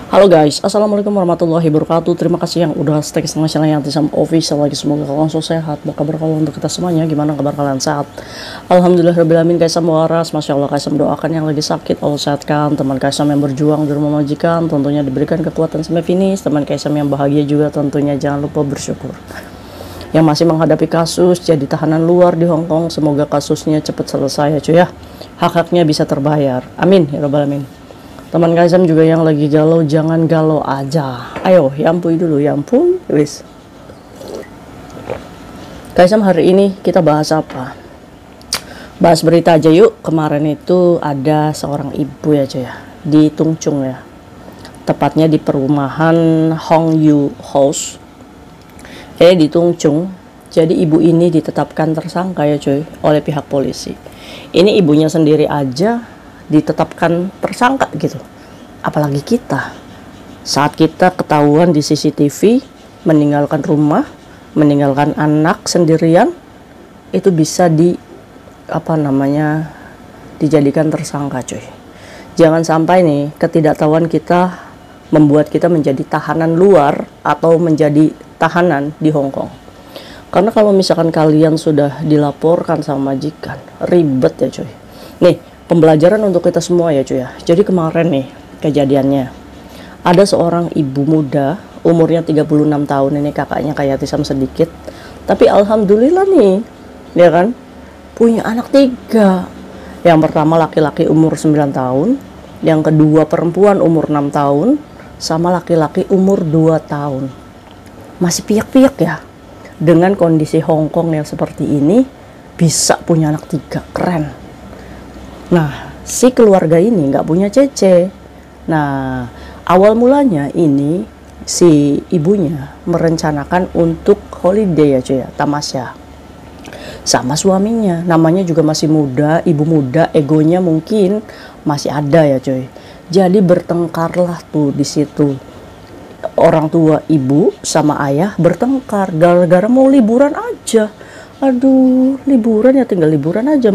Halo guys, assalamualaikum warahmatullahi wabarakatuh. Terima kasih yang udah stay sama channel yang Tisam Official lagi. Semoga kalian selalu sehat. Kabar kalian untuk kita semuanya? Gimana kabar kalian sehat? Alhamdulillahirobbilalamin. Kaisam waras, masya Allah. Kaisam doakan yang lagi sakit Allah sehatkan. Teman Kaisam yang berjuang di rumah majikan tentunya diberikan kekuatan sampai finish. Teman Kaisam yang bahagia juga tentunya jangan lupa bersyukur. Yang masih menghadapi kasus jadi tahanan luar di Hong Kong, semoga kasusnya cepat selesai ya cuy ya. Hak-haknya bisa terbayar. Amin ya rabbal alamin. Teman Kaisam juga yang lagi galau, jangan galau aja. Ayo, yampui dulu, yampui, wis. Kaisam hari ini kita bahas apa? Bahas berita aja yuk. Kemarin itu ada seorang ibu ya cuy ya, di Tung Chung ya. Tepatnya di perumahan Hong Yu House. Di Tung Chung. Jadi ibu ini ditetapkan tersangka ya cuy oleh pihak polisi. Ini ibunya sendiri aja ditetapkan tersangka gitu, apalagi kita saat kita ketahuan di CCTV meninggalkan rumah, meninggalkan anak sendirian, itu bisa dijadikan tersangka cuy. Jangan sampai nih ketidaktahuan kita membuat kita menjadi tahanan luar atau menjadi tahanan di Hong Kong. Karena kalau misalkan kalian sudah dilaporkan sama majikan, ribet ya cuy. Nih, pembelajaran untuk kita semua ya cuy ya. Jadi kemarin nih kejadiannya, ada seorang ibu muda umurnya 36 tahun, ini kakaknya kayak Tisam sedikit, tapi alhamdulillah nih dia kan punya anak 3. Yang pertama laki-laki umur 9 tahun, yang kedua perempuan umur 6 tahun, sama laki-laki umur 2 tahun. Masih piyak-piyak ya. Dengan kondisi Hong Kong yang seperti ini bisa punya anak 3, keren. Nah, si keluarga ini nggak punya cece. Nah, awal mulanya ini si ibunya merencanakan untuk holiday ya cuy ya, tamasya. Sama suaminya, namanya juga masih muda, ibu muda, egonya mungkin masih ada ya cuy. Jadi bertengkarlah tuh di situ. Orang tua ibu sama ayah bertengkar gara-gara mau liburan aja. Aduh, liburan ya tinggal liburan aja.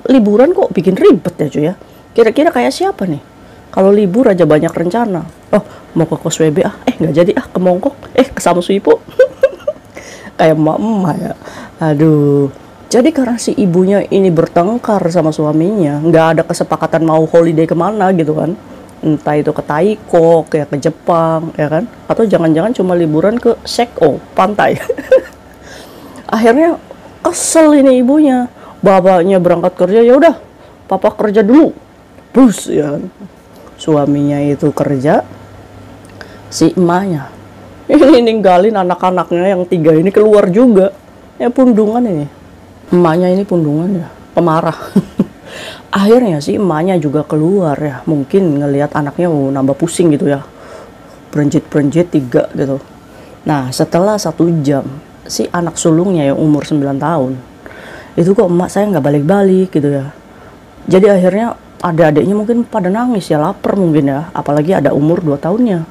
Liburan kok bikin ribet ya cuy ya. Kira-kira kayak siapa nih? Kalau libur aja banyak rencana. Oh, mau ke kos WB nggak jadi ke Mongkok, ke Samsuipo. Kayak emak-emak ya. Aduh. Jadi karena si ibunya ini bertengkar sama suaminya, nggak ada kesepakatan mau holiday kemana gitu kan. Entah itu ke Taikok, ya ke Jepang, ya kan? Atau jangan-jangan cuma liburan ke Seko, pantai. Akhirnya kesel ini ibunya. Bapaknya berangkat kerja, ya udah, papa kerja dulu. Bus ya kan? Suaminya itu kerja, si emaknya ini ninggalin anak-anaknya yang 3 ini keluar juga. Ya pundungan ini. Emaknya ini pundungan ya, pemarah. Akhirnya si emaknya juga keluar ya, mungkin ngelihat anaknya mau nambah pusing gitu ya, berenjit-berenjit 3 gitu. Nah setelah 1 jam, si anak sulungnya yang umur 9 tahun itu kok emak saya nggak balik-balik gitu ya. Jadi akhirnya adik-adiknya mungkin pada nangis ya, lapar mungkin ya, apalagi ada umur 2 tahunnya.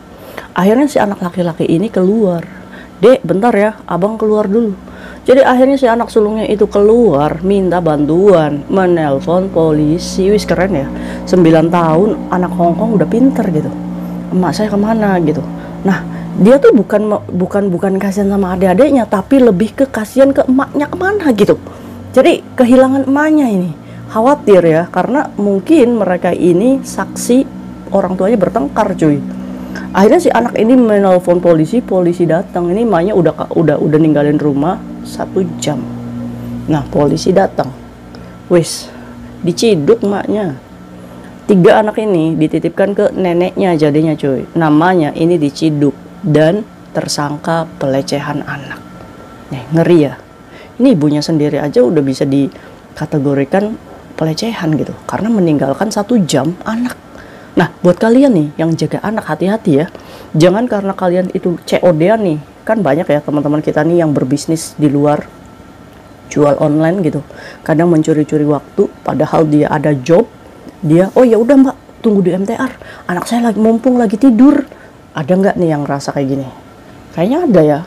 Akhirnya si anak laki-laki ini keluar, "Dek bentar ya, abang keluar dulu." Jadi akhirnya si anak sulungnya itu keluar minta bantuan, menelpon polisi. Wis keren ya, 9 tahun anak Hongkong udah pinter gitu. Emak saya kemana gitu. Nah dia tuh bukan kasihan sama adik-adiknya, tapi lebih ke kasihan ke emaknya kemana gitu. Jadi kehilangan emaknya ini, khawatir ya, karena mungkin mereka ini saksi orang tuanya bertengkar cuy. Akhirnya si anak ini menelpon polisi datang. Ini emaknya udah ninggalin rumah 1 jam. Nah polisi datang, wis diciduk emaknya. 3 anak ini dititipkan ke neneknya jadinya cuy. Namanya ini diciduk dan tersangka pelecehan anak. Nih ngeri ya. Ini ibunya sendiri aja udah bisa dikategorikan pelecehan gitu, karena meninggalkan 1 jam anak. Nah buat kalian nih yang jaga anak, hati-hati ya. Jangan karena kalian itu COD-an nih, kan banyak ya teman-teman kita nih yang berbisnis di luar, jual online gitu, kadang mencuri-curi waktu padahal dia ada job. Dia, oh ya udah mbak tunggu di MTR, anak saya mumpung lagi tidur. Ada nggak nih yang rasa kayak gini? Kayaknya ada ya.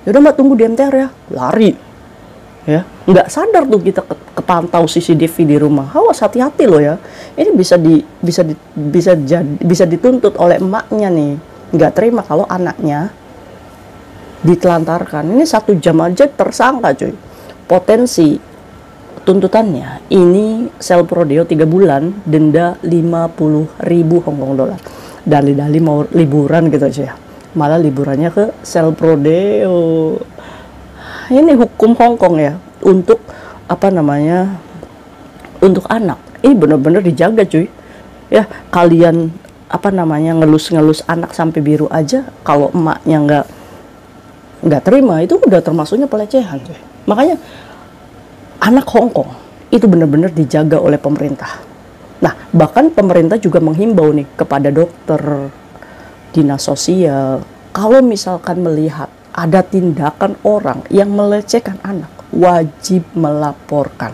Ya udah mbak tunggu di MTR ya, lari ya, nggak sadar tuh kita kepantau CCTV di rumah. Awas, hati-hati loh ya. Ini bisa dituntut oleh emaknya nih. Nggak terima kalau anaknya ditelantarkan. Ini 1 jam aja tersangka cuy. Potensi tuntutannya ini sel prodeo 3 bulan, denda 50.000 Hong Kong dolar. Dali-dali mau liburan gitu aja ya. Malah liburannya ke sel prodeo. Ini hukum Hong Kong ya untuk untuk anak. Ini benar-benar dijaga cuy. Ya, kalian ngelus-ngelus anak sampai biru aja, kalau emaknya nggak terima, itu udah termasuknya pelecehan cuy. Makanya anak Hong Kong itu benar-benar dijaga oleh pemerintah. Nah, bahkan pemerintah juga menghimbau nih kepada dokter, dinas sosial, kalau misalkan melihat ada tindakan orang yang melecehkan anak, wajib melaporkan.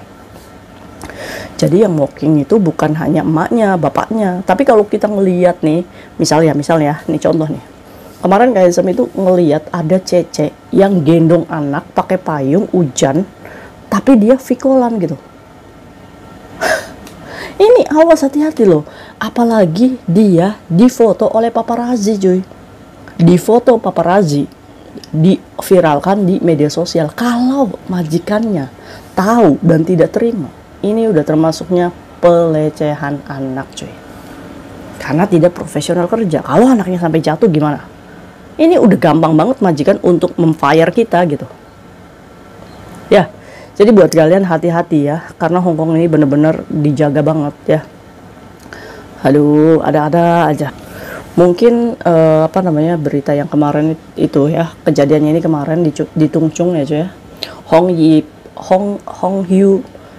Jadi yang mocking itu bukan hanya emaknya, bapaknya, tapi kalau kita ngelihat nih, misalnya, nih contoh nih. Kemarin kayak itu ngelihat ada cece yang gendong anak pakai payung hujan, tapi dia vikolan gitu. Ini awas, hati-hati loh. Apalagi dia difoto oleh paparazzi cuy. Difoto paparazzi, diviralkan di media sosial. Kalau majikannya tahu dan tidak terima, ini udah termasuknya pelecehan anak cuy. Karena tidak profesional kerja. Kalau anaknya sampai jatuh gimana? Ini udah gampang banget majikan untuk memfire kita gitu. Ya, jadi buat kalian hati-hati ya, karena Hong Kong ini bener-bener dijaga banget ya. Aduh, ada-ada aja. Mungkin berita yang kemarin itu ya, kejadiannya ini kemarin di Tung Chung ya cuy ya.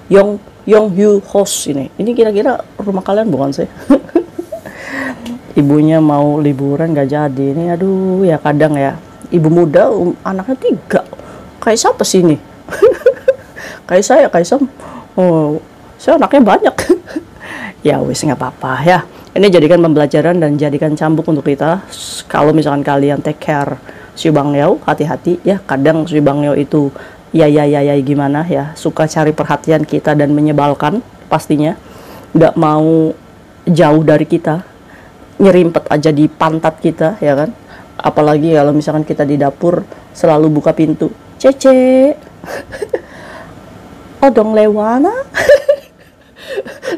Yong Hu House ini kira-kira rumah kalian bukan sih? Ibunya mau liburan gak jadi. Ini aduh ya, kadang ya ibu muda anaknya 3. Kayak siapa sih ini? Kayak saya. Oh, saya anaknya banyak. Ya wis, nggak apa-apa ya. Ini jadikan pembelajaran dan jadikan cambuk untuk kita. Kalau misalkan kalian take care Shui Bang Yao, hati-hati ya. Kadang Shui Bang Yao itu ya gimana ya, suka cari perhatian kita dan menyebalkan pastinya. Nggak mau jauh dari kita, nyerimpet aja di pantat kita ya kan. Apalagi kalau misalkan kita di dapur selalu buka pintu, cece odong lewana.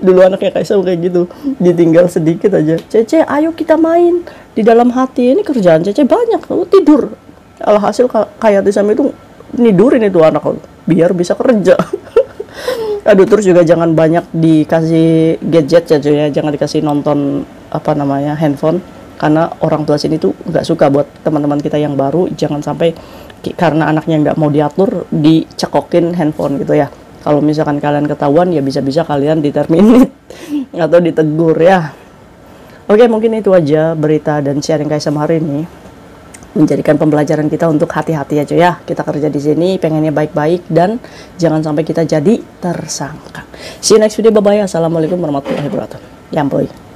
Dulu anaknya Kaisar kayak gitu, ditinggal sedikit aja, cece ayo kita main. Di dalam hati ini kerjaan cece banyak, tidur. Alhasil kayak Tisam itu nidurin itu anak biar bisa kerja. Aduh, terus juga jangan banyak dikasih gadget ya, jangan dikasih nonton handphone, karena orang tua sini tuh nggak suka. Buat teman-teman kita yang baru, jangan sampai karena anaknya nggak mau diatur dicekokin handphone gitu ya. Kalau misalkan kalian ketahuan ya bisa-bisa kalian diterminate atau ditegur ya. Oke, mungkin itu aja berita dan sharing Kaisam hari ini, menjadikan pembelajaran kita untuk hati-hati aja ya. Kita kerja di sini pengennya baik-baik dan jangan sampai kita jadi tersangka. See you next video, bye bye. Assalamualaikum warahmatullahi wabarakatuh. Yamboy.